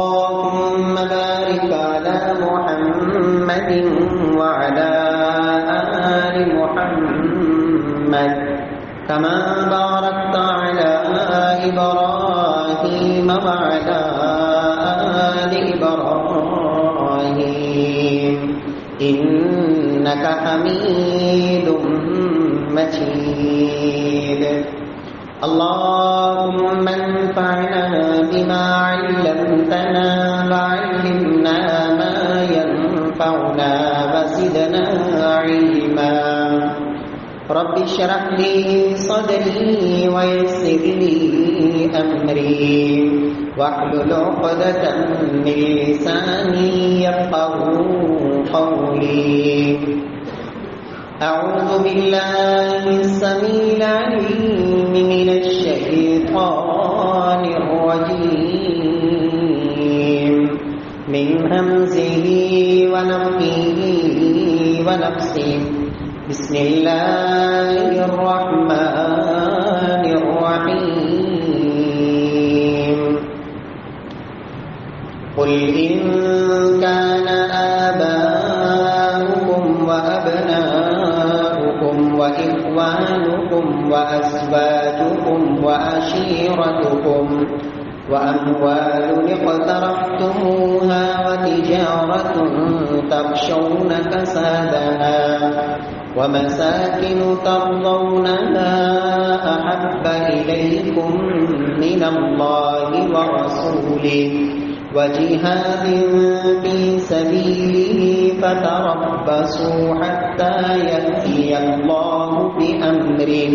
اللهم بارك على محمد وعلى آل محمد كما باركت على إبراهيم وعلى آل إبراهيم إنك حميد مجيد. اللهم انفعنا بما علمتنا وعلمنا ما ينفعنا وزدنا علما. رب اشرح لي صدري ويسر لي أمري واحلل عقدة من لساني يفقهوا قولي. أعوذ بالله السميع العليم من الشيطان الرجيم من همزه ونفخه ونفسه. بسم الله الرحمن الرحيم. قل إن كان آباؤكم وأبناؤكم وإخوانكم وأزواجكم وعشيرتكم وأموال اقترفتموها وتجارة تخشون كسادها ومساكن ترضونها أحب إليكم من الله ورسوله وجهاد في سبيله فتربصوا حتى يأتي الله بأمره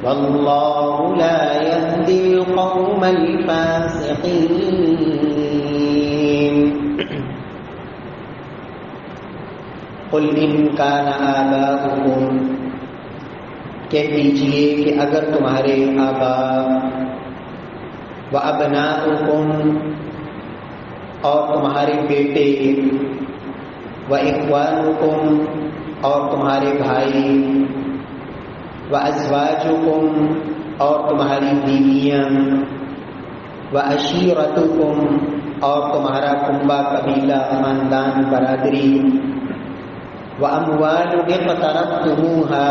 والله لا يهدي القوم الفاسقين. قل إن كان آباؤكم، کہہ دیجئے کہ اگر تمہارے آباء و ابناؤکم اور تمہارے بیٹے و اخوانکم اور تمہارے بھائی و ازواجکم اور تمہاری بیویاں و عشیرتکم اور تمہارا کنبہ قبیلہ خاندان برادری و اموال اقترفتموها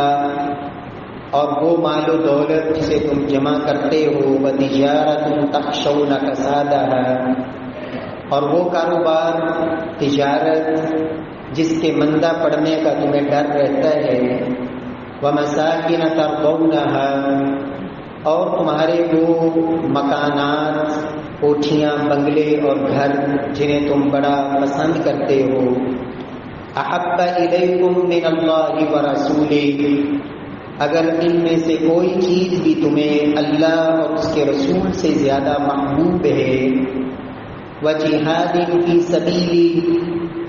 اور وہ مال و دولت جسے تم جمع کرتے ہو و تجارت تخشون کسادها اور وہ کاروبار تجارت جس کے مندہ پڑنے کا تمہیں ڈر رہتا ہے وَمَسَاكِنَ تَرْضَوْنَهَا اور تمہارے وہ مکانات کوٹھیاں بنگلے اور گھر جنہیں تم بڑا پسند کرتے ہو احب الیکم من اللہ ورسولہ اگر ان میں سے کوئی چیز بھی تمہیں اللہ اور اس کے رسول سے زیادہ محبوب ہے وجہاد فی سبیلی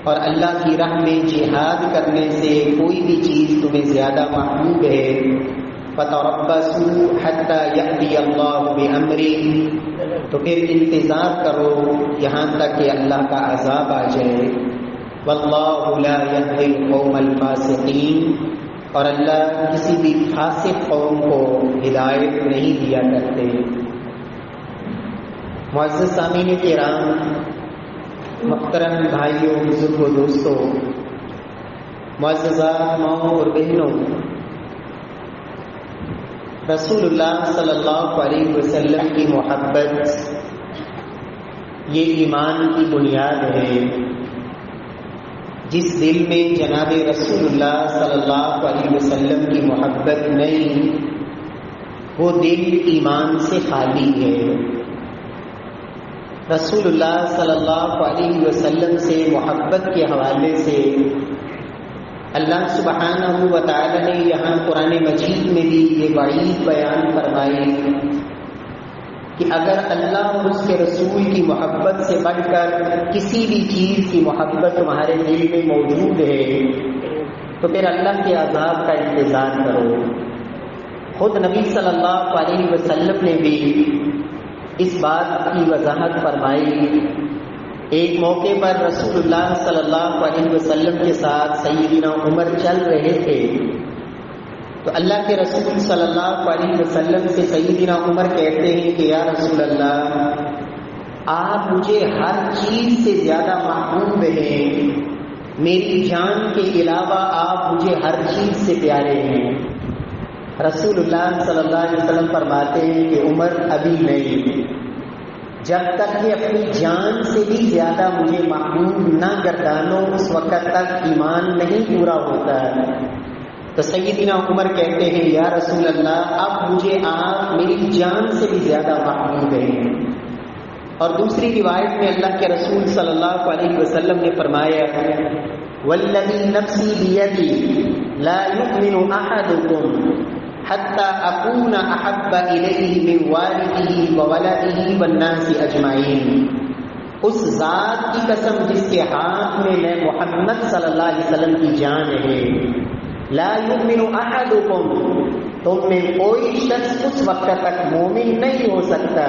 اور اللہ کی راہ میں جہاد کرنے سے کوئی بھی چیز تمہیں زیادہ محبوب ہے فتربصوا حتی یأتی اللہ بأمرہ تو پھر انتظار کرو یہاں تک کہ اللہ کا عذاب آ جائے واللہ لا یهدی القوم الفاسقین اور اللہ کسی بھی فاسق قوم کو ہدایت نہیں دیا کرتے. معزز سامعین کرام، محترم بھائیوں، بزرگوں، دوستوں، معززات ماؤں اور بہنوں، رسول اللہ صلی اللہ علیہ وسلم کی محبت یہ ایمان کی بنیاد ہے. جس دل میں جناب رسول اللہ صلی اللہ علیہ وسلم کی محبت نہیں وہ دل ایمان سے خالی ہے. رسول اللہ صلی اللہ علیہ وسلم سے محبت کے حوالے سے اللہ سبحانہ و تعالی نے یہاں قرآن مجید میں بھی یہ وعید بیان فرمائی کہ اگر اللہ اور اس کے رسول کی محبت سے بڑھ کر کسی بھی چیز کی محبت تمہارے دل میں موجود ہے تو پھر اللہ کے عذاب کا انتظار کرو. خود نبی صلی اللہ علیہ وسلم نے بھی اس بات کی وضاحت فرمائی. ایک موقع پر رسول اللہ صلی اللہ علیہ وسلم کے ساتھ سیدنا عمر چل رہے تھے تو اللہ کے رسول صلی اللہ علیہ وسلم سے سیدنا عمر کہتے ہیں کہ یا رسول اللہ آپ مجھے ہر چیز سے زیادہ محبوب ہیں، میری جان کے علاوہ آپ مجھے ہر چیز سے پیارے ہیں۔ رسول اللہ صلی اللہ علیہ وسلم فرماتے ہیں کہ عمر ابھی نہیں، جب تک کہ اپنی جان سے بھی زیادہ مجھے محبوب نہ گردانو اس وقت تک ایمان نہیں پورا ہوتا۔ تو سیدنا عمر کہتے ہیں یا رسول اللہ اب مجھے آپ میری جان سے بھی زیادہ محبوب ہیں۔ اور دوسری روایت میں اللہ کے رسول صلی اللہ علیہ وسلم نے فرمایا والذی نفسی بیدی لا یؤمن احدکم حتی اکون احب الیہ من والدہ وولدہ والناس اجمعین، اس ذات کی قسم جس کے ہاتھ میں محمد صلی اللہ علیہ وسلم کی جان ہے، لا یؤمن احدکم، تم میں کوئی شخص اس وقت تک مومن نہیں ہو سکتا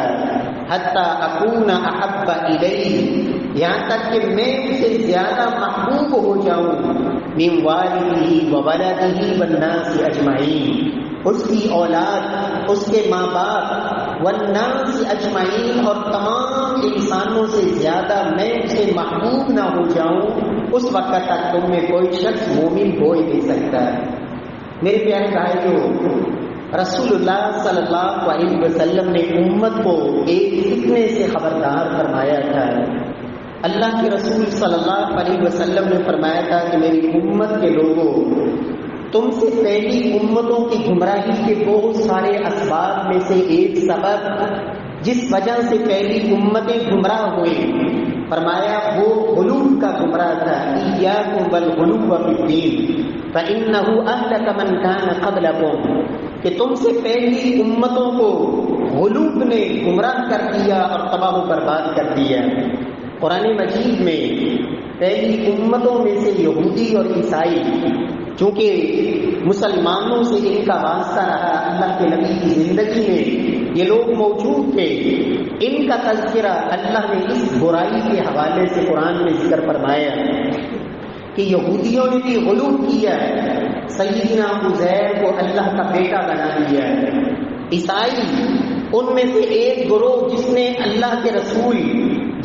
حتی اکون احب الیہ، یہاں تک کہ میں اسے زیادہ محبوب ہو جاؤں من والدہ وولدہ والناس اجمعین، اس کی اولاد، اس کے ماں باپ، والناس اجمعین، اور تمام انسانوں سے زیادہ میں اسے محبوب نہ ہو جاؤں، اس وقت تک تم میں کوئی شخص مومن ہو ہی نہیں سکتا۔ میرے پیارے بھائیوں، رسول اللہ صلی اللہ علیہ وسلم نے امت کو ایک فتنے سے خبردار فرمایا تھا۔ اللہ کے رسول صلی اللہ علیہ وسلم نے فرمایا تھا کہ میری امت کے لوگوں، تم سے پہلی امتوں کی گمراہی کے بہت سارے اسباب میں سے ایک سبب جس وجہ سے پہلی امتیں گمراہ ہوئی، فرمایا وہ غلو کا گمراہ تھا، ایاکم والغلو فی الدین فإنہ اہلک من کان قبلکم، کہ تم سے پہلی امتوں کو غلو نے گمراہ کر دیا اور تباہ و برباد کر دیا۔ قرآن مجید میں پہلی امتوں میں سے یہودی اور عیسائی، چونکہ مسلمانوں سے ان کا واسطہ رہا، اللہ کے نبی کی زندگی میں یہ لوگ موجود تھے، ان کا تذکرہ اللہ نے اس برائی کے حوالے سے قرآن میں ذکر فرمایا کہ یہودیوں نے بھی غلو کیا، سیدنا عزیر کو اللہ کا بیٹا بنا دیا۔ عیسائی ان میں سے ایک گروہ جس نے اللہ کے رسول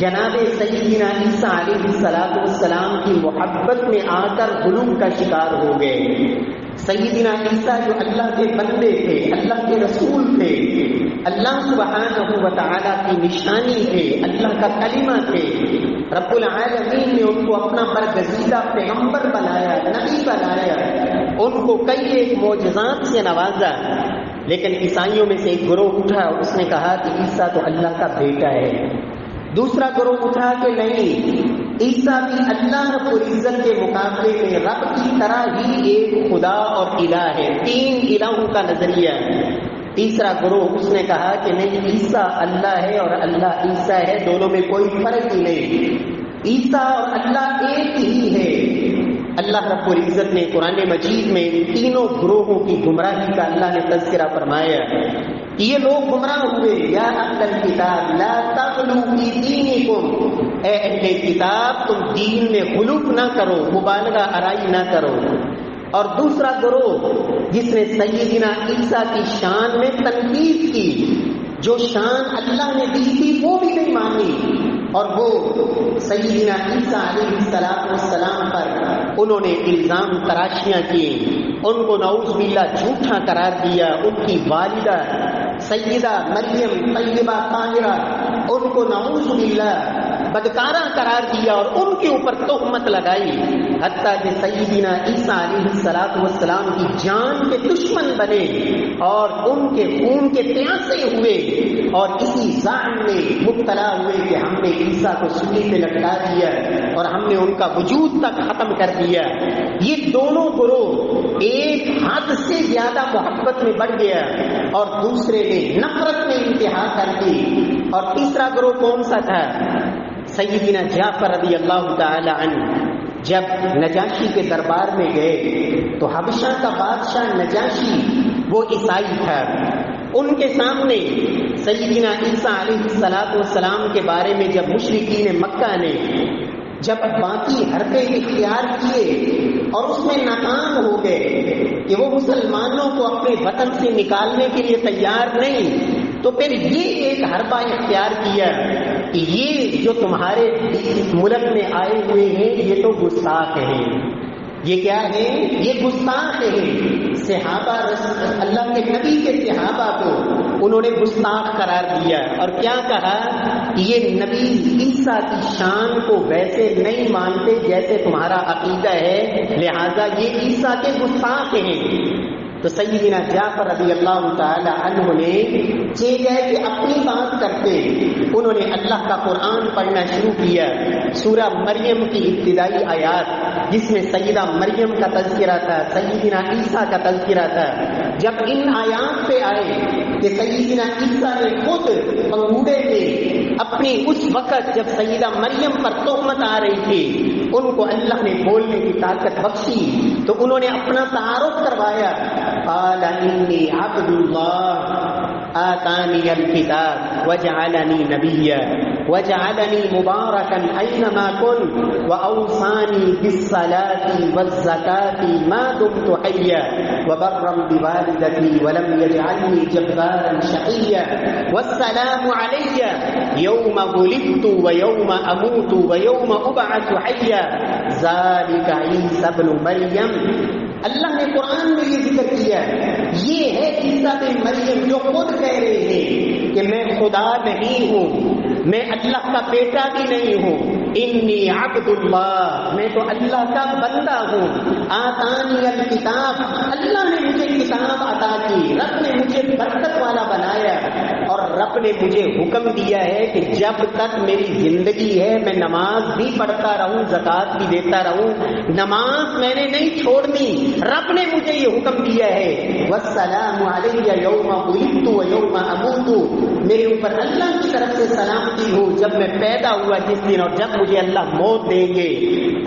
جناب سیدنا عیسیٰ علیہ السلام کی محبت میں آ کر غلو کا شکار ہو گئے۔ سیدنا عیسیٰ جو اللہ کے بندے تھے، اللہ کے رسول تھے، اللہ سبحانہ و تعالیٰ کی نشانی تھے، اللہ کا کلمہ تھے، رب العالمین نے ان کو اپنا برگزیدہ پیغمبر بنایا، نبی بنایا، ان کو کئی ایک معجزات سے نوازا، لیکن عیسائیوں میں سے ایک گروہ اٹھا، اس نے کہا کہ عیسیٰ تو اللہ کا بیٹا ہے۔ دوسرا گروہ اٹھا کہ نہیں، عیسیٰ بھی اللہ رب العزت کے مقابلے میں رب کی طرح ہی ایک خدا اور الہ ہے، تین الہوں کا نظریہ۔ تیسرا گروہ اس نے کہا کہ نہیں، عیسیٰ اللہ ہے اور اللہ عیسیٰ ہے، دونوں میں کوئی فرق ہی نہیں، عیسیٰ اور اللہ ایک ہی ہے۔ اللہ رب العزت نے قرآن مجید میں تینوں گروہوں کی گمراہی کا اللہ نے تذکرہ فرمایا کہ یہ لوگ گمراہ ہوئے۔ یا اہل الکتاب لا تغلوا فی دینکم، اے اہل کتاب تم دین میں غلو نہ کرو، مبالغہ آرائی نہ کرو۔ اور دوسرا گروہ جس نے سیدنا عیسیٰ کی شان میں تنقید کی، جو شان اللہ نے دی تھی وہ بھی نہیں مانی، اور وہ سیدنا عیسیٰ علیہ السلام پر انہوں نے الزام تراشیاں کی، ان کو نعوذ باللہ جھوٹا قرار دیا، ان کی والدہ سیدہ مریم طیبہ طاہرہ ان کو نعوذ باللہ بدکارہ قرار دیا اور ان کے اوپر تہمت لگائی، حتیٰ کہ سیدنا عیسیٰ علیہ السلام کی جان کے دشمن بنے اور ان کے خون کے پیاسے ہوئے، اور اسی زعم میں مبتلا ہوئے کہ ہم نے عیسیٰ کو سولی پہ لٹکا دیا اور ہم نے ان کا وجود تک ختم کر دیا۔ یہ دونوں گروہ ایک حد سے زیادہ محبت میں بڑھ گیا اور دوسرے نے نفرت میں انتہا کر دی۔ اور تیسرا گروہ کون سا تھا؟ سیدنا جعفر رضی اللہ تعالی عنہ جب نجاشی کے دربار میں گئے تو حبشہ کا بادشاہ نجاشی وہ عیسائی تھا، ان کے سامنے سیدنا عیسیٰ علیہ السلام کے بارے میں جب مشرکین مکہ نے جب باقی حربے اختیار کیے اور اس میں ناکام ہو گئے کہ وہ مسلمانوں کو اپنے وطن سے نکالنے کے لیے تیار نہیں، تو پھر یہ ایک حربہ اختیار کیا کہ یہ جو تمہارے ملک میں آئے ہوئے ہیں یہ تو گستاخ ہیں. یہ کیا ہے؟ یہ گستاخ ہے. صحابہ اللہ کے نبی کے صحابہ کو انہوں نے گستاخ قرار دیا اور کیا کہا؟ یہ نبی عیسیٰ کی شان کو ویسے نہیں مانتے جیسے تمہارا عقیدہ ہے، لہذا یہ عیسیٰ کے گستاخ ہیں. تو سیدنا جعفر رضی اللہ تعالی عنہ نے گئے کہ اپنی بات کرتے انہوں نے اللہ کا قرآن پڑھنا شروع کیا. سورہ مریم کی ابتدائی آیات جس میں سیدہ مریم کا تذکرہ تھا، سیدنا عیسیٰ کا تذکرہ تھا. جب ان آیات پہ آئے کہ سیدنا عیسیٰ نے خود انگوٹھے پہ اپنے اس وقت جب سیدہ مریم پر تہمت آ رہی تھی ان کو اللہ نے بولنے کی طاقت بخشی تو انہوں نے اپنا تعارف کروایا. قال انی عبد اللہ آتانی الکتاب وجعلنی نبیا وجعلنی مبارکا اینما كنت واوصانی بالصلاة والزکاة ما دمت حیا وبرا بوالدتی ولم یجعلنی جبارا شقیا والسلام علی یوم ولدت ویوم اموت ویوم ابعث حیا ذلک عیسی ابن مریم. اللہ نے قرآن میں یہ ذکر کیا. یہ ہے عیسیٰ بن مریم جو خود کہہ رہے ہیں کہ میں خدا نہیں ہوں، میں اللہ کا بیٹا بھی نہیں ہوں. انی عبد اللہ، میں تو اللہ کا بندہ ہوں. آتانی الکتاب، اللہ نے مجھے کتاب عطا کی، رب نے مجھے برکت والا بنایا اور رب نے مجھے حکم دیا ہے کہ جب تک میری زندگی ہے میں نماز بھی پڑھتا رہوں، زکوٰۃ بھی دیتا رہوں. نماز میں نے نہیں چھوڑنی، رب نے مجھے یہ حکم دیا ہے. والسلام علی یوم ولدت و یوم اموت، میرے اوپر اللہ کی طرف سے سلامتی ہو جب میں پیدا ہوا جس دن اور جب مجھے اللہ موت دیں گے.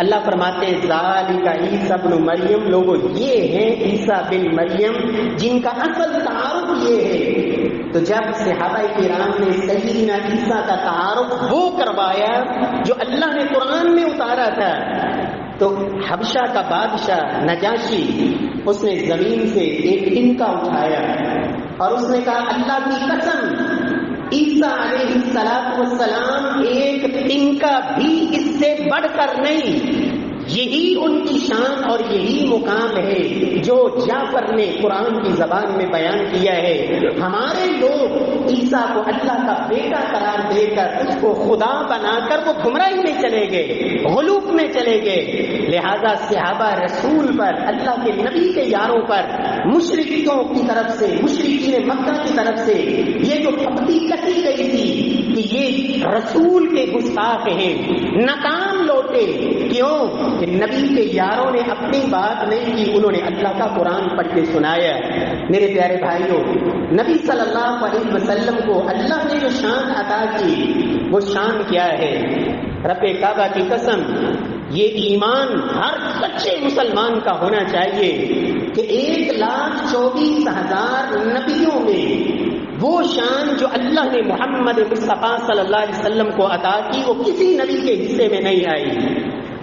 اللہ فرماتے ہیں ذالک عیسی ابن مریم، لوگوں یہ ہیں عیسیٰ بن مریم جن کا اصل تعارف یہ ہے. تو جب صحابہ کرام نے سیدنا عیسیٰ کا تعارف وہ کروایا جو اللہ نے قرآن میں اتارا تھا تو حبشہ کا بادشاہ نجاشی اس نے زمین سے ایک ٹنکا اٹھایا اور اس نے کہا اللہ کی قسم عیسیٰ علیہ السلام ایک ٹنکا بھی اس سے بڑھ کر نہیں. یہی ان کی شان اور یہی مقام ہے جو جعفر نے قرآن کی زبان میں بیان کیا ہے. ہمارے لوگ عیسیٰ کو اللہ کا بیٹا قرار دے کر اس کو خدا بنا کر وہ گمراہی میں چلے گئے، غلوب میں چلے گئے. لہذا صحابہ رسول پر، اللہ کے نبی کے یاروں پر مشرکوں کی طرف سے، مشرکین مکہ کی طرف سے یہ جو پھپتی کسی گئی تھی کہ یہ رسول کے گستاخ ہیں، ناکام لوٹے. کیوں؟ کہ نبی کے یاروں نے اپنی بات نہیں کی، انہوں نے اللہ کا قرآن پڑھ کے سنایا. میرے پیارے بھائیوں، نبی صلی اللہ علیہ وسلم کو اللہ نے جو شان عطا کی وہ شان کیا ہے؟ رب کعبہ کی قسم یہ ایمان ہر سچے مسلمان کا ہونا چاہیے کہ 1,24,000 نبیوں میں وہ شان جو اللہ نے محمد مصطفیٰ صلی اللہ علیہ وسلم کو عطا کی وہ کسی نبی کے حصے میں نہیں آئی.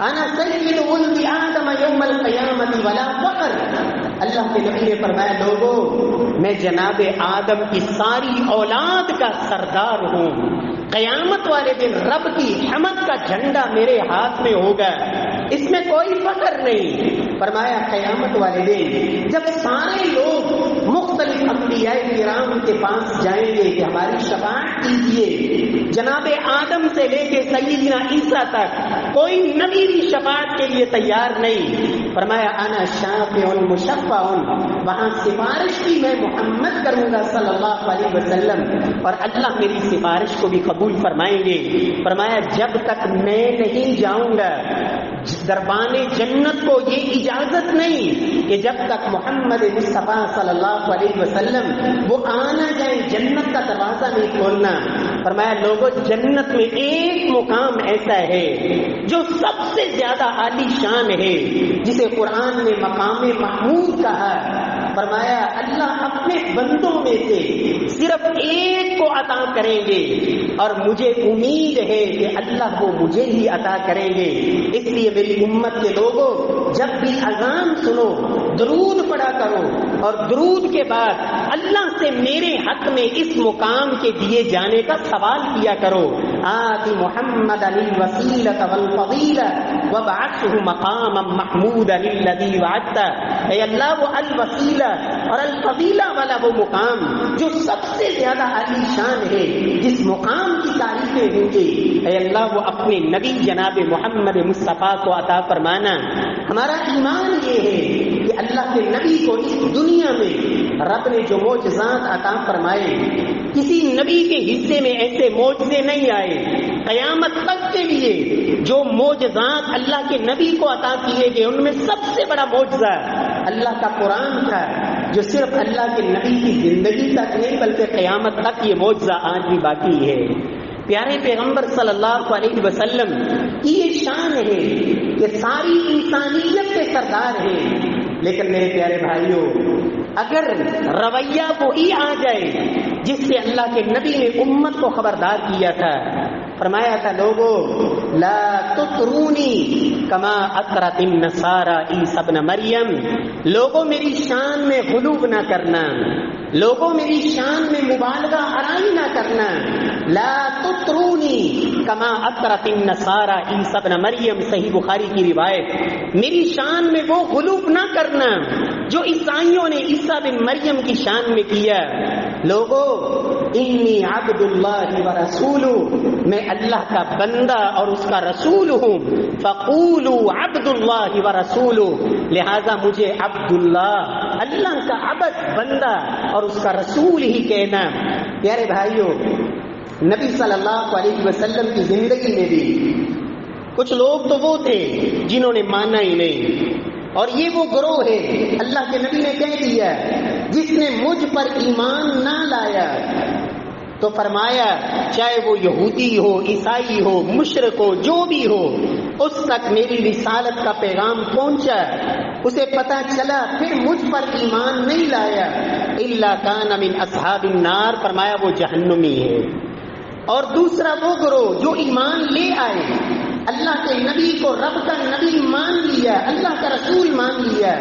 انا سید ولد آدم یوم القیامت ولا فخر. اللہ کے نبی نے فرمایا لوگوں میں جناب آدم کی ساری اولاد کا سردار ہوں، قیامت والے دن رب کی حمد کا جھنڈا میرے ہاتھ میں ہوگا، اس میں کوئی فخر نہیں. فرمایا قیامت والے دن جب سارے لوگ مختلف انبیاء کرام کے پاس جائیں گے کہ ہماری شفاعت کیجیے، جناب آدم سے لے کے سیدنا عیسیٰ تک کوئی نبی بھی شفاعت کے لیے تیار نہیں. فرمایا انا شافع مشفع، وہاں سفارش بھی میں محمد کروں گا صلی اللہ علیہ وسلم اور اللہ میری سفارش کو بھی قبول فرمائیں گے. فرمایا جب تک میں نہیں جاؤں گا دربان جنت کو یہ اجازت نہیں کہ جب تک محمد مصطفیٰ صلی اللہ علیہ وسلم وہ آنا جائیں جنت کا دروازہ نہیں کھولنا. فرمایا لوگوں جنت میں ایک مقام ایسا ہے جو سب سے زیادہ عالی شان ہے جسے قرآن نے مقام محمود کہا. فرمایا اللہ اپنے بندوں میں سے صرف ایک کو عطا کریں گے اور مجھے امید ہے کہ اللہ کو مجھے ہی عطا کریں گے. اس لیے میری امت کے لوگوں جب بھی اذان سنو درود پڑھا کرو اور درود کے بعد اللہ سے میرے حق میں اس مقام کے دیے جانے کا سوال کیا کرو. آت محمدا الوسیلۃ والفضیلہ وابعثہ مقاما محمودا الذی وعدتہ. اے اللہ وہ الوسیلہ اور الفضیلہ والا وہ مقام جو سب سے زیادہ عالی شان ہے، جس مقام کی تعریفیں ہوں گی، اے اللہ وہ اپنے نبی جناب محمد مصطفیٰ کو عطا فرمانا. ہمارا ایمان یہ ہے کہ اللہ کے نبی کو اس دنیا میں رب نے جو معجزات عطا فرمائے، کسی نبی کے حصے میں ایسے معجزے نہیں آئے. قیامت تک کے لیے جو معجزات اللہ کے نبی کو عطا کیے گئے ان میں سب سے بڑا معجزہ اللہ کا قرآن تھا، جو صرف اللہ کے نبی کی زندگی تک نہیں بلکہ قیامت تک یہ معجزہ آج بھی باقی ہے. پیارے پیغمبر صلی اللہ علیہ وسلم کی یہ شان ہے کہ ساری انسانیت کے سردار ہیں. لیکن میرے پیارے بھائیوں، اگر رویہ وہی آ جائے جس سے اللہ کے نبی نے امت کو خبردار کیا تھا، فرمایا تھا لوگوں لا تطرونی کما اطرت النصارى عیسی ابن مریم، لوگوں میری شان میں غلو نہ کرنا، لوگوں میری شان میں مبالغہ آرائی نہ کرنا. لا تطرونی کما اطرت النصارى عیسی ابن مریم، صحیح بخاری کی روایت. میری شان میں وہ غلو نہ کرنا جو عیسائیوں نے عیسیٰ بن مریم کی شان میں کیا. لوگوں انی عبد اللہ و رسولہ، میں اللہ کا بندہ اور اس کا رسول ہوں. فقولوا عبد اللہ و رسولہ، لہذا مجھے عبداللہ، اللہ کا عبد، بندہ اور اس کا رسول ہی کہنا. پیارے بھائیوں، نبی صلی اللہ علیہ وسلم کی زندگی میں بھی کچھ لوگ تو وہ تھے جنہوں نے مانا ہی نہیں، اور یہ وہ گروہ ہے اللہ کے نبی نے کہہ دیا جس نے مجھ پر ایمان نہ لایا تو فرمایا چاہے وہ یہودی ہو، عیسائی ہو، مشرک ہو، جو بھی ہو، اس تک میری رسالت کا پیغام پہنچا، اسے پتا چلا پھر مجھ پر ایمان نہیں لایا، الا کان من اصحاب النار، فرمایا وہ جہنمی ہے. اور دوسرا وہ گروہ جو ایمان لے آئے، اللہ کے نبی کو رب کا نبی مان لیا، اللہ کا رسول مان لیا،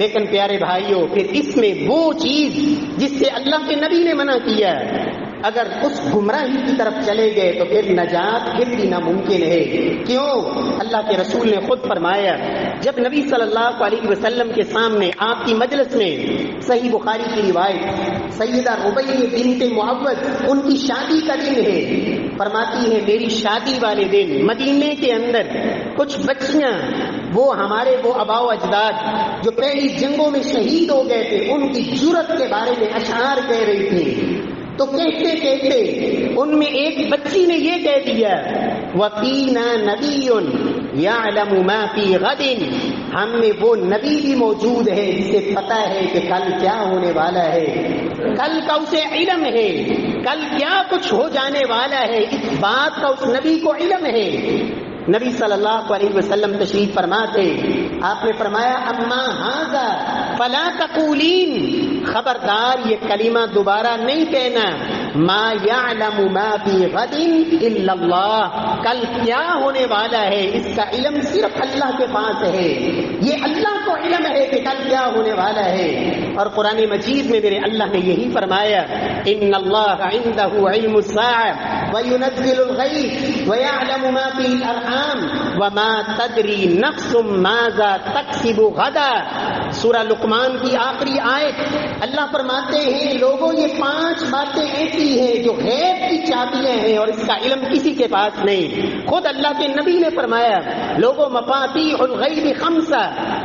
لیکن پیارے بھائیوں پھر اس میں وہ چیز جس سے اللہ کے نبی نے منع کیا، اگر اس گمراہی کی طرف چلے گئے تو پھر نجات پھر بھی ناممکن ہے. کیوں؟ اللہ کے رسول نے خود فرمایا، جب نبی صلی اللہ علیہ وسلم کے سامنے آپ کی مجلس میں، صحیح بخاری کی روایت، سیدہ ربیع بنت معوذ ان کی شادی کا دن ہے، فرماتی ہے میری شادی والے دن مدینے کے اندر کچھ بچیاں، وہ ہمارے وہ آباء و اجداد جو پہلی جنگوں میں شہید ہو گئے تھے، ان کی جرأت کے بارے میں اشعار کہہ رہی تھی. تو کہتے کہتے ان میں ایک بچی نے یہ کہہ دیا وَفِينَا نَبِيٌّ يَعْلَمُ مَا فِي غَدٍ، ہم میں وہ نبی بھی موجود ہے جسے پتہ ہے کہ کل کیا ہونے والا ہے، کل کا اسے علم ہے، کل کیا کچھ ہو جانے والا ہے، اس بات کا اس نبی کو علم ہے. نبی صلی اللہ علیہ وسلم تشریف فرما تھے، آپ نے فرمایا اما ھذا فلا تقولین، خبردار یہ کلمہ دوبارہ نہیں کہنا، ما یعلم ما فی غد الا اللہ، کل کیا ہونے والا ہے اس کا علم صرف اللہ کے پاس ہے، یہ اللہ کو علم ہے کہ کل کیا ہونے والا ہے. اور قرآن مجید میں میرے اللہ نے یہی فرمایا ان اللہ عندہ علم الساعة وینزل الغیث ویعلم ما فی الارحام وما تدری نفس ماذا تکسب غدا. سورہ لقمان کی آخری آیت، اللہ فرماتے ہیں لوگوں یہ 5 باتیں ایسی ہیں جو غیب کی چابیاں ہیں اور اس کا علم کسی کے پاس نہیں. خود اللہ کے نبی نے فرمایا لوگوں مفاتیح الغیب 5،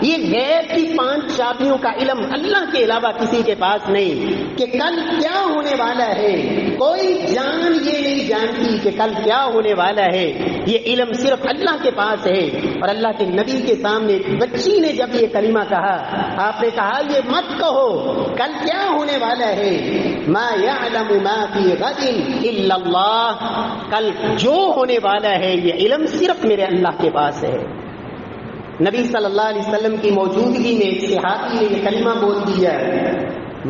یہ غیب کی 5 چابیوں کا علم اللہ کے علاوہ کسی کے پاس نہیں کہ کل کیا ہونے والا ہے. کوئی جان یہ نہیں جانتی کہ کل کیا ہونے والا ہے، یہ علم صرف اللہ کے پاس ہے. اور اللہ کے نبی کے سامنے بچی نے جب یہ کلمہ کہا، آپ نے کہا یہ مت کہو کل کیا ہونے والا ہے، ما یعلم ما فی غد الا اللہ، کل جو ہونے والا ہے یہ علم صرف میرے اللہ کے پاس ہے. نبی صلی اللہ علیہ وسلم کی موجودگی میں ایک صحابی نے یہ کلمہ بول دیا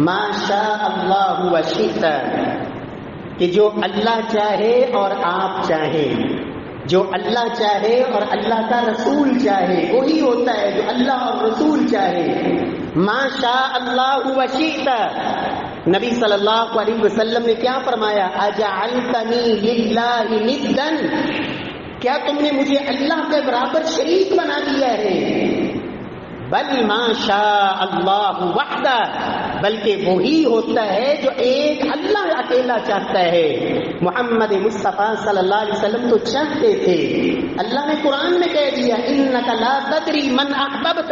ما شاء اللہ و شئت، کہ جو اللہ چاہے اور آپ چاہیں، جو اللہ چاہے اور اللہ کا رسول چاہے وہی ہوتا ہے جو اللہ اور رسول چاہے. ما شاء اللہ و شئت، نبی صلی اللہ علیہ وسلم نے کیا فرمایا؟ اجعلتنی للہ ندن، کیا تم نے مجھے اللہ کے برابر شریک بنا دیا ہے؟ بل ما شاء اللہ وحدہ، بلکہ وہی ہوتا ہے جو ایک اللہ اکیلا چاہتا ہے۔ محمد مصطفیٰ صلی اللہ علیہ وسلم تو چاہتے تھے، اللہ نے قرآن میں کہہ دیا انک لا تدری من احببت،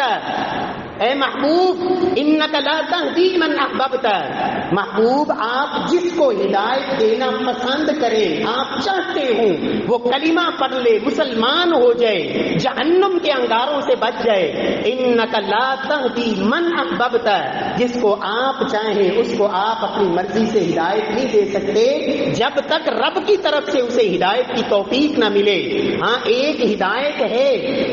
اے محبوب انک لا تہدی من احببت، محبوب آپ جس کو ہدایت دینا پسند کریں، آپ چاہتے ہوں وہ کلمہ پڑھ لے، مسلمان ہو جائے، جہنم کے انگاروں سے بچ جائے، انک لا تہدی من احببت، جس کو آپ چاہیں اس کو آپ اپنی مرضی سے ہدایت نہیں دے سکتے جب تک رب کی طرف سے اسے ہدایت کی توفیق نہ ملے۔ ہاں ایک ہدایت ہے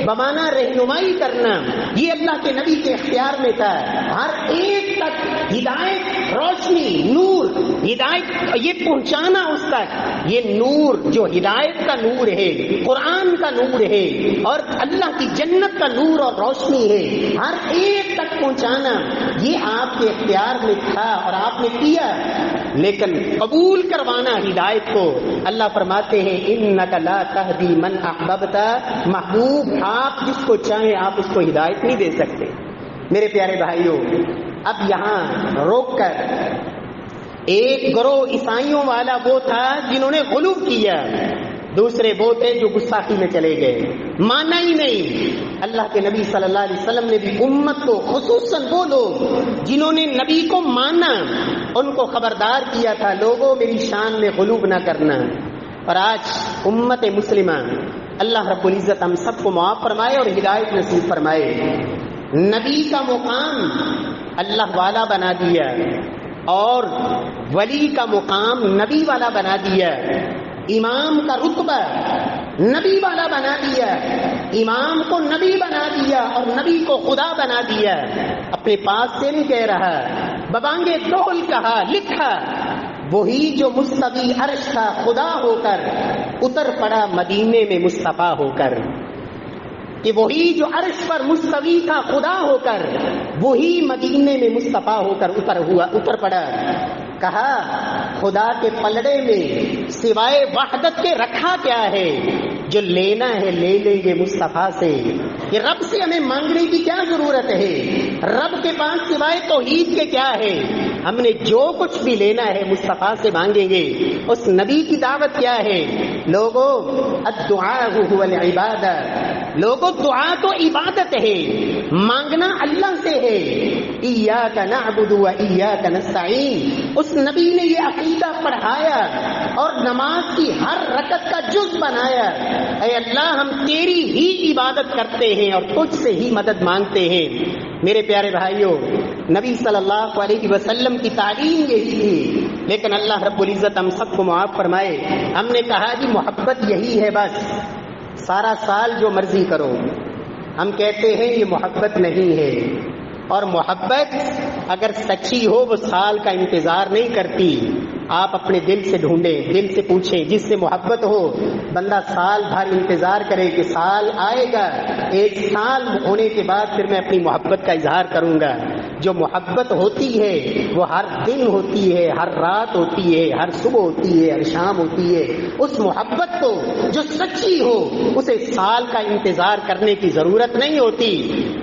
بمانا رہنمائی کرنا، یہ اللہ کے نبی کے اختیار میں تھا، ہر ایک تک ہدایت، روشنی، نور، ہدایت یہ پہنچانا اس تک، یہ نور جو ہدایت کا نور ہے، قرآن کا نور ہے اور اللہ کی جنت کا نور اور روشنی ہے، ہر ایک تک پہنچانا یہ آپ کے اختیار میں تھا اور آپ نے کیا، لیکن قبول کروانا ہدایت کو، اللہ فرماتے ہیں انک لا تہدی من احببت، محبوب آپ جس کو چاہیں آپ اس کو ہدایت نہیں دے سکتے۔ میرے پیارے بھائیوں، اب یہاں روک کر ایک گروہ عیسائیوں والا وہ تھا جنہوں نے غلو کیا، دوسرے وہ تھے جو گستاخی میں چلے گئے، مانا ہی نہیں۔ اللہ کے نبی صلی اللہ علیہ وسلم نے بھی امت کو، خصوصاً وہ لوگ جنہوں نے نبی کو مانا، ان کو خبردار کیا تھا لوگوں میری شان میں غلو نہ کرنا۔ اور آج امت مسلمہ، اللہ رب العزت ہم سب کو معاف فرمائے اور ہدایت نصیب فرمائے، نبی کا مقام اللہ والا بنا دیا اور ولی کا مقام نبی والا بنا دیا، امام کا رتبہ نبی والا بنا دیا، امام کو نبی بنا دیا اور نبی کو خدا بنا دیا۔ اپنے پاس سے نہیں کہہ رہا، ببانگے دول کہا، لکھا، وہی جو مستوی عرش کا خدا ہو کر اتر پڑا مدینے میں مصطفیٰ ہو کر، کہ وہی جو عرش پر مستوی تھا خدا ہو کر وہی مدینے میں مصطفیٰ ہو کر اتر پڑا۔ کہا خدا کے پلڑے میں سوائے وحدت کے رکھا کیا ہے، جو لینا ہے لے لیں گے مصطفیٰ سے، کہ رب سے ہمیں مانگنے کی کیا ضرورت ہے، رب کے پاس سوائے توحید کے کیا ہے، ہم نے جو کچھ بھی لینا ہے مصطفیٰ سے مانگیں گے۔ اس نبی کی دعوت کیا ہے؟ لوگوں الدعاء هو العبادہ، لوگوں دعا تو عبادت ہے، مانگنا اللہ سے ہے، ایاک نعبد و ایاک نستعین۔ اس نبی نے یہ عقیدہ پڑھایا اور نماز کی ہر رکعت کا جز بنایا، اے اللہ ہم تیری ہی عبادت کرتے ہیں اور تجھ سے ہی مدد مانگتے ہیں۔ میرے پیارے بھائیوں، نبی صلی اللہ علیہ وسلم کی تعلیم یہی تھی، لیکن اللہ رب العزت ہم سب کو معاف فرمائے، ہم نے کہا جی محبت یہی ہے، بس سارا سال جو مرضی کرو۔ ہم کہتے ہیں یہ محبت نہیں ہے، اور محبت اگر سچی ہو وہ سال کا انتظار نہیں کرتی۔ آپ اپنے دل سے ڈھونڈیں، دل سے پوچھیں، جس سے محبت ہو بندہ سال بھر انتظار کرے کہ سال آئے گا، ایک سال ہونے کے بعد پھر میں اپنی محبت کا اظہار کروں گا۔ جو محبت ہوتی ہے وہ ہر دن ہوتی ہے، ہر رات ہوتی ہے، ہر صبح ہوتی ہے، ہر شام ہوتی ہے۔ اس محبت کو جو سچی ہو اسے سال کا انتظار کرنے کی ضرورت نہیں ہوتی۔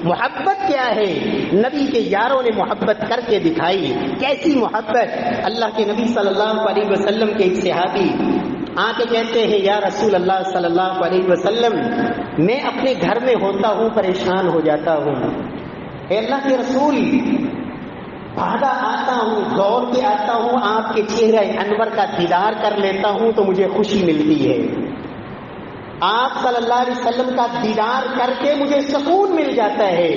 محبت کیا ہے؟ نبی کے یاروں نے محبت کر کے دکھائی۔ کیسی محبت؟ اللہ کے نبی صلی اللہ علیہ وسلم کے ایک صحابی آ کے کہتے ہیں یا رسول اللہ صلی اللہ علیہ وسلم، میں اپنے گھر میں ہوتا ہوں پریشان ہو جاتا ہوں، اے اللہ کے رسول بھاگا آتا ہوں، دوڑ کے آتا ہوں، آپ کے چہرہ انور کا دیدار کر لیتا ہوں تو مجھے خوشی ملتی ہے، آپ صلی اللہ علیہ وسلم کا دیدار کر کے مجھے سکون مل جاتا ہے،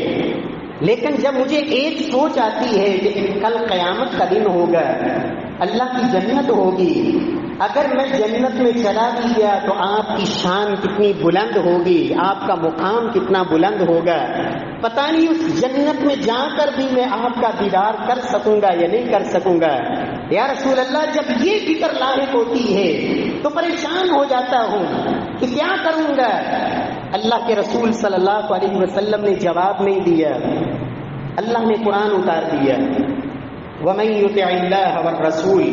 لیکن جب مجھے ایک سوچ آتی ہے کہ کل قیامت کا دن ہوگا، اللہ کی جنت ہوگی، اگر میں جنت میں چلا بھی گیا تو آپ کی شان کتنی بلند ہوگی، آپ کا مقام کتنا بلند ہوگا، پتہ نہیں اس جنت میں جا کر بھی میں آپ کا دیدار کر سکوں گا یا نہیں کر سکوں گا۔ یا رسول اللہ جب یہ فکر لاحق ہوتی ہے تو پریشان ہو جاتا ہوں کہ کیا کروں گا۔ اللہ کے رسول صلی اللہ علیہ وسلم نے جواب نہیں دیا، اللہ نے قرآن اتار دیا، ومن يطع الله والرسول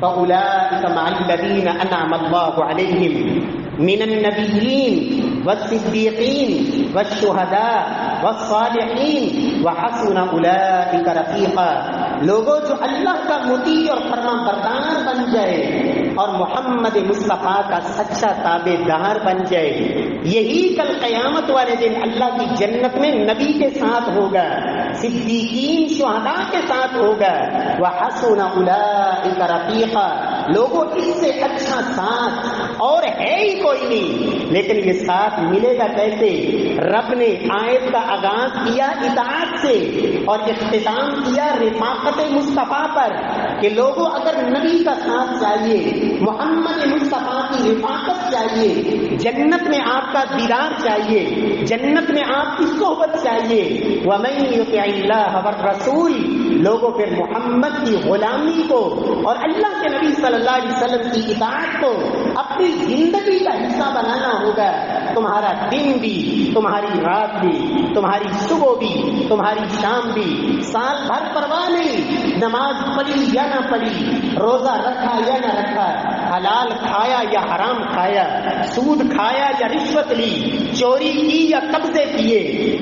فأولئك مع الذين أنعم الله عليهم من النبيين والصديقين والشهداء والصالحين وحسن أولئك رفيقا. لوگوں جو اللہ کا مطیع اور فرما بردار بن جائے اور محمد مصطفیٰ کا سچا تابع دار بن جائے، یہی کل قیامت والے دن اللہ کی جنت میں نبی کے ساتھ ہوگا، صدیقین شہداء کے ساتھ ہوگا، وحسن اولئک رفیقا. لوگوں اس سے اچھا ساتھ اور ہے ہی کوئی نہیں. لیکن یہ ساتھ ملے گا کیسے؟ رب نے آیت کا آغاز کیا اطاعت سے اور اختتام کیا رفاقت مصطفیٰ پر کہ لوگوں اگر نبی کا ساتھ چاہیے، محمد مصطفیٰ کی رفاقت چاہیے، جنت میں آپ کا دیدار چاہیے، جنت میں آپ کی صحبت چاہیے، وَمَن يُطِعِ اللَّهَ وَالرَّسُولَ، لوگوں پھر محمد کی غلامی کو اور اللہ کے نبی صلی اللہ علیہ وسلم کی اطاعت کو اپنی زندگی کا حصہ بنانا ہوگا. تمہارا دن بھی، تمہاری رات بھی، تمہاری صبح بھی، تمہاری شام بھی، سال بھر پرواہ نہیں، نماز پڑھی یا نہ پڑھی، روزہ رکھا یا نہ رکھا، حلال کھایا یا حرام کھایا، سود کھایا یا رشوت لی، چوری کی یا قبضے کیے،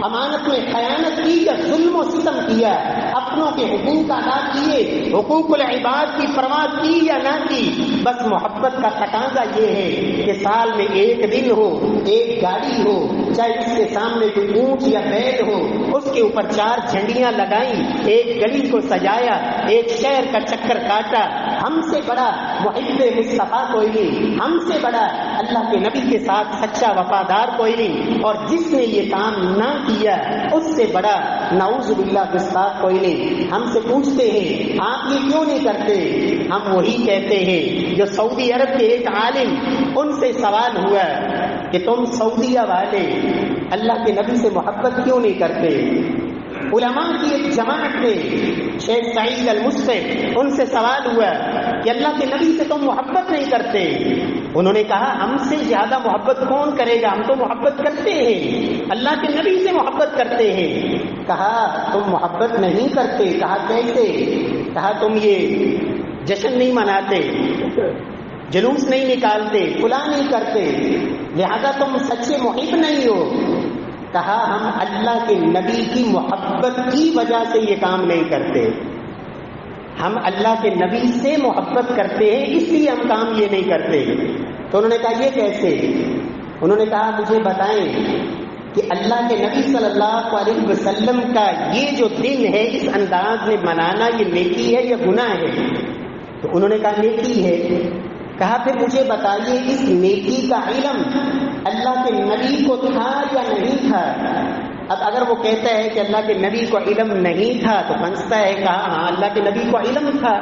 امانت میں خیانت کی یا ظلم و ستم کیا، اپنوں کے حقوق ادا کیے، حقوق العباد کی پرواہ کی یا نہ کی، بس محبت کا تقاضا یہ ہے کہ سال میں ایک دن ہو، ایک گاڑی ہو، چاہے اس کے سامنے کوئی اونٹ یا بیل ہو، اس کے اوپر 4 جھنڈیاں لگائیں، ایک گلی کو سجایا، ایک شہر کا چکر کاٹا. ہم سے بڑا محب مصطفیٰ کوئی نہیں، ہم سے بڑا اللہ کے نبی کے ساتھ سچا وفادار کوئی نہیں، اور جس نے یہ کام نہ کیا اس سے بڑا نعوذ باللہ گستاخ کوئی نہیں. ہم سے پوچھتے ہیں آپ یہ کیوں نہیں کرتے؟ ہم وہی کہتے ہیں جو سعودی عرب کے ایک عالم، ان سے سوال ہوا کہ تم سعودیہ والے اللہ کے نبی سے محبت کیوں نہیں کرتے؟ علماء کی ایک جماعت میں شیخ سعید المصطفی، ان سے سوال ہوا کہ اللہ کے نبی سے تم محبت نہیں کرتے. انہوں نے کہا ہم سے زیادہ محبت کون کرے گا، ہم تو محبت کرتے ہیں، اللہ کے نبی سے محبت کرتے ہیں. کہا تم محبت نہیں کرتے. کہا کیسے؟ کہا تم یہ جشن نہیں مناتے، جلوس نہیں نکالتے، فلاں نہیں کرتے، لہذا تم سچے محب نہیں ہو. کہا ہم اللہ کے نبی کی محبت کی وجہ سے یہ کام نہیں کرتے، ہم اللہ کے نبی سے محبت کرتے ہیں اس لیے ہم کام یہ نہیں کرتے. تو انہوں نے کہا یہ کیسے؟ انہوں نے کہا مجھے بتائیں کہ اللہ کے نبی صلی اللہ علیہ وسلم کا یہ جو دن ہے اس انداز میں منانا یہ نیکی ہے یا گناہ ہے؟ تو انہوں نے کہا نیکی ہے. کہا پھر مجھے بتائیے اس نیکی کا علم اللہ کے نبی کو تھا یا نہیں تھا؟ اب اگر وہ کہتا ہے کہ اللہ کے نبی کو علم نہیں تھا تو بنتا ہے کہا ہاں اللہ کے نبی کو علم تھا.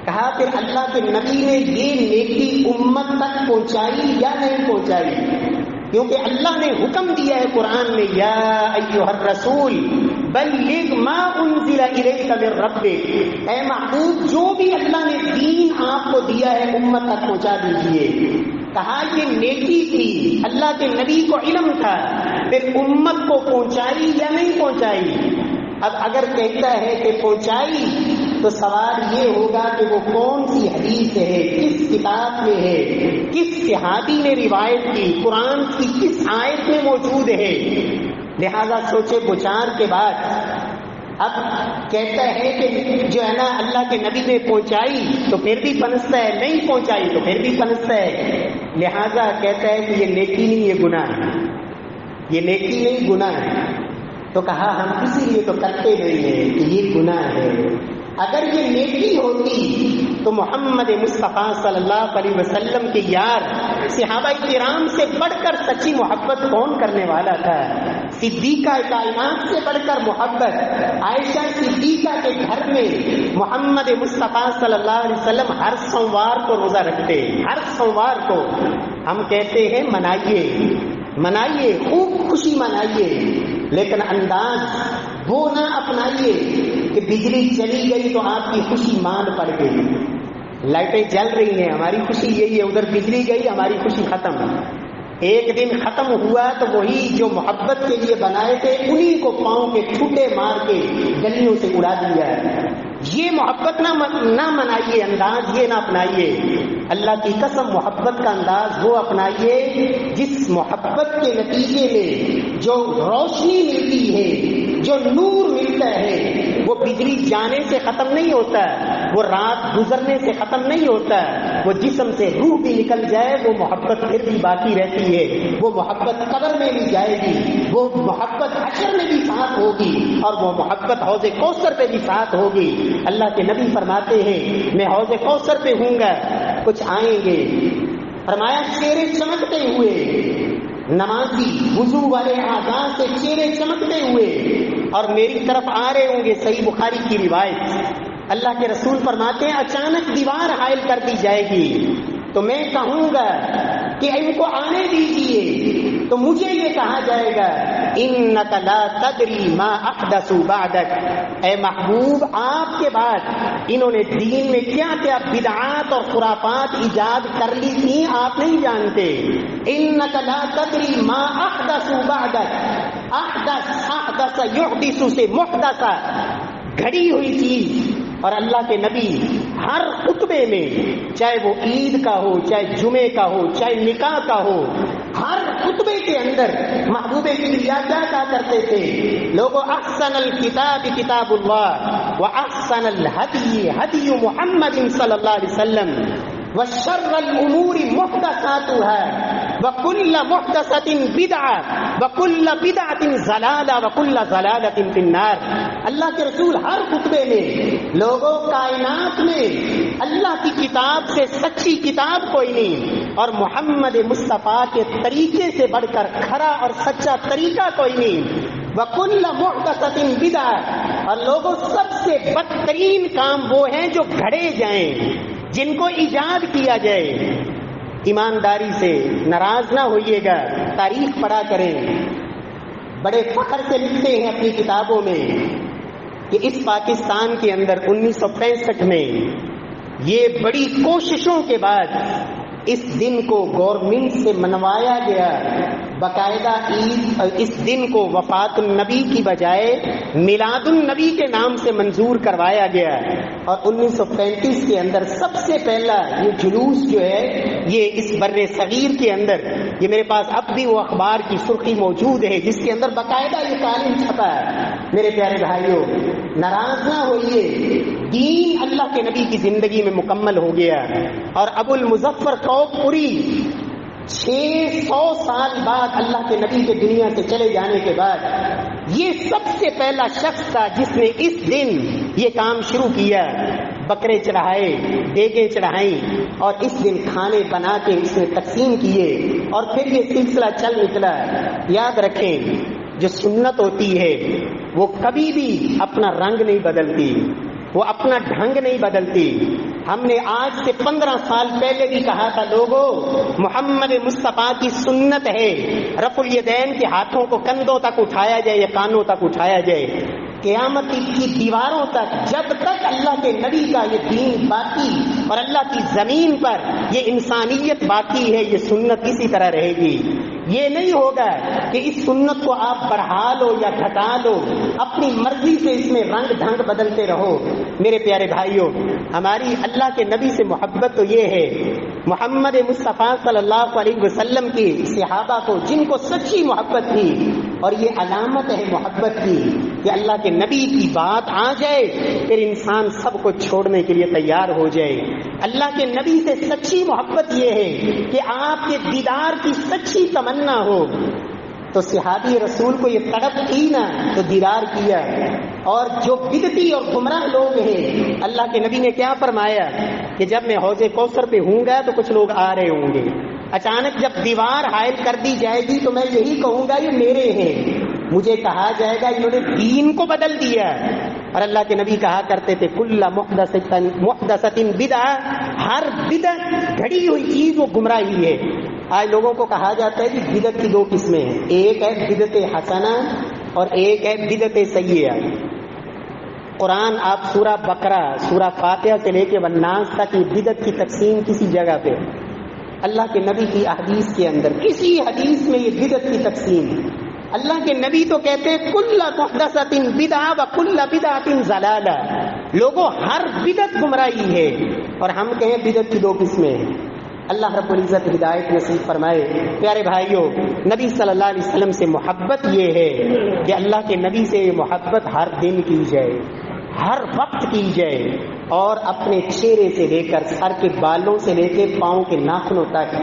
کہا پھر اللہ کے نبی نے یہ نیکی امت تک پہنچائی یا نہیں پہنچائی؟ کیونکہ اللہ نے حکم دیا ہے قرآن میں یا ایھا الرسول بلغ ما انزل الیک من ربک، اے محبوب جو بھی اللہ نے دین آپ کو دیا ہے امت تک پہنچا دیجیے. کہا یہ نیکی تھی، اللہ کے نبی کو علم تھا، پھر امت کو پہنچائی یا نہیں پہنچائی؟ اب اگر کہتا ہے کہ پہنچائی تو سوال یہ ہوگا کہ وہ کون سی حدیث ہے، کس کتاب میں ہے، کس صحابی نے روایت کی، قرآن کی کس آیت میں موجود ہے. لہذا سوچے بچار کے بعد اب کہتا ہے کہ جو ہے نا اللہ کے نبی نے پہنچائی تو پھر بھی پنستا ہے، نہیں پہنچائی تو پھر بھی پنستا ہے. لہذا کہتا ہے کہ یہ نیکی نہیں یہ گناہ ہے، یہ نیکی نہیں گناہ ہے. تو کہا ہم اسی لیے تو کرتے نہیں ہیں کہ یہ گناہ ہے. اگر یہ نیکی ہوتی تو محمد مصطفیٰ صلی اللہ علیہ وسلم کے یار صحابہ کرام سے بڑھ کر سچی محبت کون کرنے والا تھا؟ صدیقہ کائنات سے بڑھ کر محبت عائشہ صدیقہ کے گھر میں محمد مصطفیٰ صلی اللہ علیہ وسلم ہر سوموار کو روزہ رکھتے، ہر سوموار کو. ہم کہتے ہیں منائیے خوب خوشی منائیے، لیکن انداز وہ نہ اپنائیے کہ بجلی چلی گئی تو آپ کی خوشی مان پڑ گئی، لائٹیں جل رہی ہیں ہماری خوشی یہی ہے، ادھر بجلی گئی ہماری خوشی ختم. ایک دن ختم ہوا تو وہی جو محبت کے لیے بنائے تھے انہی کو پاؤں کے ٹھوٹے مار کے گلیوں سے اڑا دیا. یہ محبت نہ منائیے، انداز یہ نہ اپنائیے۔ اللہ کی قسم محبت کا انداز وہ اپنائیے جس محبت کے نتیجے میں جو روشنی ملتی ہے، جو نور ملتا ہے، وہ بجلی جانے سے ختم نہیں ہوتا، وہ رات گزرنے سے ختم نہیں ہوتا، وہ جسم سے روح بھی نکل جائے وہ محبت پھر بھی باقی رہتی ہے، وہ محبت قبر میں بھی جائے گی، وہ محبت حشر میں بھی ساتھ ہوگی، اور وہ محبت حوض کوثر پہ بھی ساتھ ہوگی۔ اللہ کے نبی فرماتے ہیں میں حوض کوثر پہ ہوں گا، کچھ آئیں گے، فرمایا چہرے چمکتے ہوئے، نمازی وضو والے اعضاء سے چہرے چمکتے ہوئے، اور میری طرف آ رہے ہوں گے۔ صحیح بخاری کی روایت، اللہ کے رسول فرماتے ہیں اچانک دیوار حائل کر دی جائے گی تو میں کہوں گا کہ ان کو آنے دیجیے، تو مجھے یہ کہا جائے گا انک لا تدری ما احدثوا بعدک، اے محبوب آپ کے بعد انہوں نے دین میں کیا کیا بدعات اور خرافات ایجاد کر لی تھی آپ نہیں جانتے۔ انک لا تدری ما احدثوا بعدک، احدث یحدث سے محدث، گھڑی ہوئی چیز۔ اور اللہ کے نبی ہر خطبے میں، چاہے وہ عید کا ہو، چاہے جمعے کا ہو، چاہے نکاح کا ہو، ہر خطبے کے اندر محبوب کبریا کیا کہا کرتے تھے؟ لوگو احسن الکتاب کتاب اللہ واحسن الہدی ہدی محمد صلی اللہ علیہ وسلم وشر الامور محدثاتها وكل محدثة بدعة وكل بدعة ضلالة وكل ضلالة في النار۔ اللہ کے رسول ہر خطبے میں لوگوں کائنات میں اللہ کی کتاب سے سچی کتاب کوئی نہیں، اور محمد مصطفیٰ کے طریقے سے بڑھ کر کھرا اور سچا طریقہ کوئی نہیں۔ وَكُلَّ مُحْدَثَةٍ بِدْعَةٍ، اور لوگوں سب سے بدترین کام وہ ہیں جو گھڑے جائیں، جن کو ایجاد کیا جائے۔ ایمانداری سے ناراض نہ ہوئیے گا، تاریخ پڑھا کریں، بڑے فخر سے لکھتے ہیں اپنی کتابوں میں کہ اس پاکستان کے اندر 1965 میں یہ بڑی کوششوں کے بعد اس دن کو گورنمنٹ سے منوایا گیا، باقاعدہ عید اس دن کو وفات النبی کی بجائے میلاد النبی کے نام سے منظور کروایا گیا۔ اور 1935 کے اندر سب سے پہلا یہ جلوس جو ہے یہ اس بر صغیر کے اندر، یہ میرے پاس اب بھی وہ اخبار کی سرخی موجود ہے جس کے اندر باقاعدہ یہ تعلیم چھپا ہے۔ میرے پیارے بھائیوں، ناراض نہ ہوئیے، دین اللہ کے نبی کی زندگی میں مکمل ہو گیا، اور ابو المظفر پوری 600 سال بعد اللہ کے نبی کے دنیا سے چلے جانے کے بعد یہ سب سے پہلا شخص تھا جس نے اس دن یہ کام شروع کیا، بکرے چڑھائے، دیگیں چڑھائیں، اور اس دن کھانے بنا کے اس نے تقسیم کیے، اور پھر یہ سلسلہ چل نکلا۔ یاد رکھیں جو سنت ہوتی ہے وہ کبھی بھی اپنا رنگ نہیں بدلتی، وہ اپنا ڈھنگ نہیں بدلتی۔ ہم نے آج سے 15 سال پہلے بھی کہا تھا لوگوں، محمد مصطفیٰ کی سنت ہے رفع الیدین کے ہاتھوں کو کندھوں تک اٹھایا جائے یا کانوں تک اٹھایا جائے، قیامت کی دیواروں تک، جب تک اللہ کے نبی کا یہ دین باقی اور اللہ کی زمین پر یہ انسانیت باقی ہے، یہ سنت اسی طرح رہے گی۔ یہ نہیں ہوگا کہ اس سنت کو آپ بڑھا لو یا گھٹا لو، اپنی مرضی سے اس میں رنگ ڈھنگ بدلتے رہو۔ میرے پیارے بھائیوں، ہماری اللہ کے نبی سے محبت تو یہ ہے، محمد مصطفیٰ صلی اللہ علیہ وسلم کی صحابہ کو جن کو سچی محبت تھی، اور یہ علامت ہے محبت کی کہ اللہ کے نبی کی بات آ جائے پھر انسان سب کو چھوڑنے کے لیے تیار ہو جائے۔ اللہ کے نبی سے سچی محبت یہ ہے کہ آپ کے دیدار کی سچی تمنا ہو۔ تو صحابی رسول کو یہ تڑپ تھی نا تو دیدار کیا۔ اور جو بدعتی اور گمراہ لوگ ہیں، اللہ کے نبی نے کیا فرمایا کہ جب میں حوض کوثر پہ ہوں گا تو کچھ لوگ آ رہے ہوں گے، اچانک جب دیوار حائل کر دی جائے گی تو میں یہی کہوں گا یہ میرے ہیں، مجھے کہا جائے گا انہوں نے دین کو بدل دیا۔ اور اللہ کے نبی کہا کرتے تھے کل محدثۃ بدعہ، ہر بدعت گھڑی ہوئی چیز وہ گمراہی ہے۔ آج لوگوں کو کہا جاتا ہے کہ بدعت کی 2 قسمیں ہیں، ایک ہے بدعت حسنہ اور ایک ہے بدعت سیئہ۔ قرآن آپ سورہ بقرہ، سورہ فاتحہ سے لے کے والناس تک یہ بدعت کی تقسیم کسی جگہ پہ، اللہ کے نبی کی احادیث کے اندر کسی حدیث میں یہ بدعت کی تقسیم، اللہ کے نبی تو کہتے ہیں کل محدثۃ بدعہ وکل بدعۃ ضلالہ، لوگوں ہر بدعت گمراہی ہے، اور ہم کہیں بدعت کی 2 قسمیں ہیں۔ اللہ رب العزت ہدایت نصیب فرمائے۔ پیارے بھائیوں، نبی صلی اللہ علیہ وسلم سے محبت یہ ہے کہ اللہ کے نبی سے محبت ہر دن کی جائے، ہر وقت کی جائے، اور اپنے چہرے سے لے کر سر کے بالوں سے لے کے پاؤں کے ناخنوں تک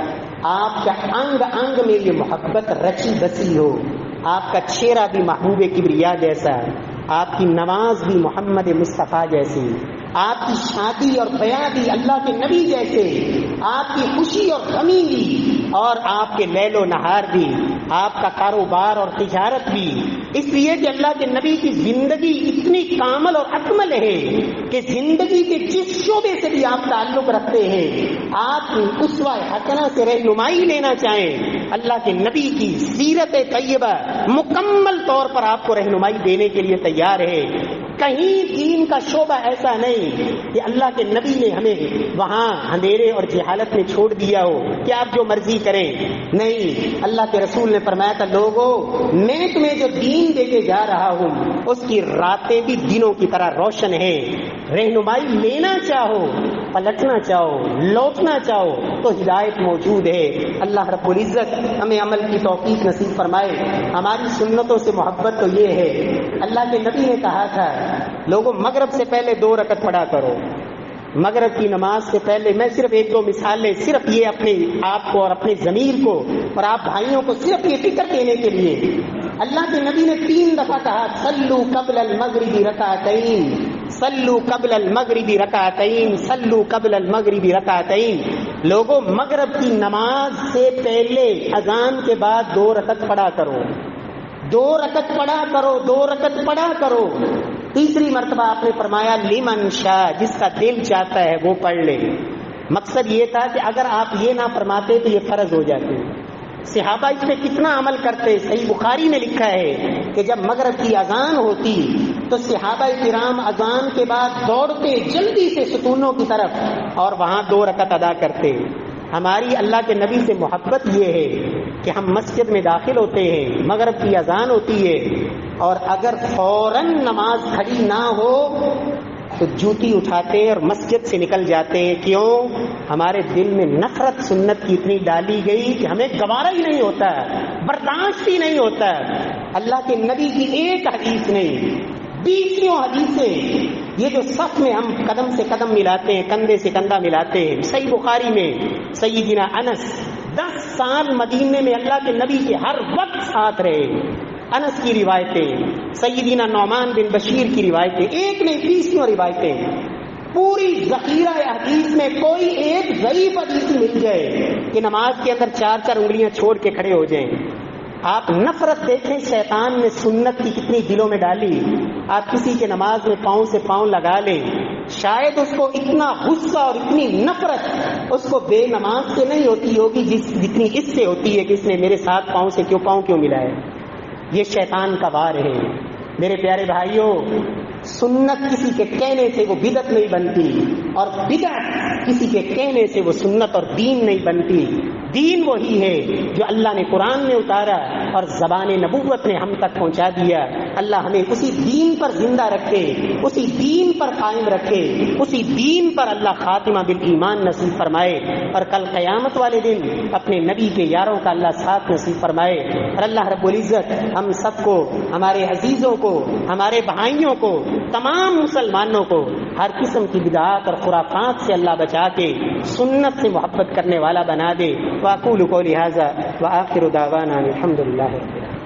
آپ کا انگ انگ میں یہ محبت رچی بسی ہو۔ آپ کا چہرہ بھی محبوب کبریا جیسا، آپ کی نماز بھی محمد مصطفیٰ جیسی، آپ کی شادی اور بیاہ بھی اللہ کے نبی جیسے، آپ کی خوشی اور غمی بھی، اور آپ کے لیل و نہار بھی، آپ کا کاروبار اور تجارت بھی، اس لیے کہ اللہ کے نبی کی زندگی اتنی کامل اور اکمل ہے کہ زندگی کے جس شعبے سے بھی آپ تعلق رکھتے ہیں، آپ اسوہ حسنہ سے رہنمائی لینا چاہیں، اللہ کے نبی کی سیرت طیبہ مکمل طور پر آپ کو رہنمائی دینے کے لیے تیار ہے۔ کہیں دین کا شعبہ ایسا نہیں کہ اللہ کے نبی نے ہمیں وہاں اندھیرے اور جہالت میں چھوڑ دیا ہو کہ آپ جو مرضی کریں، نہیں، اللہ کے رسول نے فرمایا تھا، لوگوں میں تمہیں جو دین دے کے جا رہا ہوں اس کی راتیں بھی دنوں کی طرح روشن ہے، رہنمائی لینا چاہو، پلٹنا چاہو، لوٹنا چاہو تو ہدایت موجود ہے۔ اللہ رب العزت ہمیں عمل کی توفیق نصیب فرمائے۔ ہماری سنتوں سے محبت تو یہ ہے، اللہ کے نبی نے کہا تھا، لوگوں مغرب سے پہلے 2 رکعت پڑھا کرو۔ مغرب کی نماز سے پہلے میں صرف 1-2 مثالیں، صرف یہ اپنے آپ کو اور اپنے ضمیر کو اور آپ بھائیوں کو صرف یہ فکر دینے کے لیے، اللہ کے نبی نے 3 دفعہ کہا، صلو قبل المغرب رکعتین، صلو قبل المغرب رکعتین، صلو قبل المغرب رکعتین۔ لوگوں مغرب کی نماز سے پہلے اذان کے بعد 2 رکعت پڑھا کرو، 2 رکعت پڑھا کرو، 2 رکعت پڑھا کرو۔ تیسری مرتبہ آپ نے فرمایا، لمن شاء، جس کا دل چاہتا ہے وہ پڑھ لے۔ مقصد یہ تھا کہ اگر آپ یہ نہ فرماتے تو یہ فرض ہو جاتے۔ صحابہ اس پہ کتنا عمل کرتے۔ صحیح بخاری میں لکھا ہے کہ جب مغرب کی اذان ہوتی تو صحابہ کرام اذان کے بعد دوڑتے جلدی سے ستونوں کی طرف اور وہاں 2 رکعت ادا کرتے۔ ہماری اللہ کے نبی سے محبت یہ ہے کہ ہم مسجد میں داخل ہوتے ہیں، مغرب کی اذان ہوتی ہے، اور اگر فوراً نماز کھڑی نہ ہو تو جوتی اٹھاتے اور مسجد سے نکل جاتے ہیں۔ کیوں؟ ہمارے دل میں نفرت سنت کی اتنی ڈالی گئی کہ ہمیں گوارا ہی نہیں ہوتا، برداشت ہی نہیں ہوتا۔ اللہ کے نبی کی ایک حدیث نہیں، 20 حدیثیں، یہ جو صف میں ہم قدم سے قدم ملاتے ہیں، کندھے سے کندھا ملاتے ہیں۔ صحیح بخاری میں سیدنا انس 10 سال مدینے میں اللہ کے نبی کے ہر وقت ساتھ رہے، انس کی روایتیں، سیدنا نعمان بن بشیر کی روایتیں، ایک نہیں 20 روایتیں، پوری ذخیرہ حدیث میں کوئی ایک ضعیف حدیث مل جائے کہ نماز کے اندر 4 انگلیاں چھوڑ کے کھڑے ہو جائیں۔ آپ نفرت دیکھیں شیطان نے سنت کی کتنی دلوں میں ڈالی۔ آپ کسی کے نماز میں پاؤں سے پاؤں لگا لیں، شاید اس کو اتنا غصہ اور اتنی نفرت اس کو بے نماز سے نہیں ہوتی ہوگی جتنی اس سے ہوتی ہے کہ اس نے میرے ساتھ پاؤں سے پاؤں کیوں ملائے۔ یہ شیطان کا وار ہے۔ میرے پیارے بھائیوں، سنت کسی کے کہنے سے وہ بدعت نہیں بنتی، اور بدعت کسی کے کہنے سے وہ سنت اور دین نہیں بنتی۔ دین وہی ہے جو اللہ نے قرآن میں اتارا اور زبان نبوت نے ہم تک پہنچا دیا۔ اللہ ہمیں اسی دین پر زندہ رکھے، اسی دین پر قائم رکھے، اسی دین پر اللہ خاتمہ بالایمان نصیب فرمائے، اور کل قیامت والے دن اپنے نبی کے یاروں کا اللہ ساتھ نصیب فرمائے۔ اور اللہ رب العزت ہم سب کو، ہمارے عزیزوں کو، ہمارے بھائیوں کو، تمام مسلمانوں کو ہر قسم کی بدعات اور خرافات سے اللہ بچا کے سنت سے محبت کرنے والا بنا دے۔ وأقول قولي هذا وآخر دعوانا الحمد لله رب العالمين۔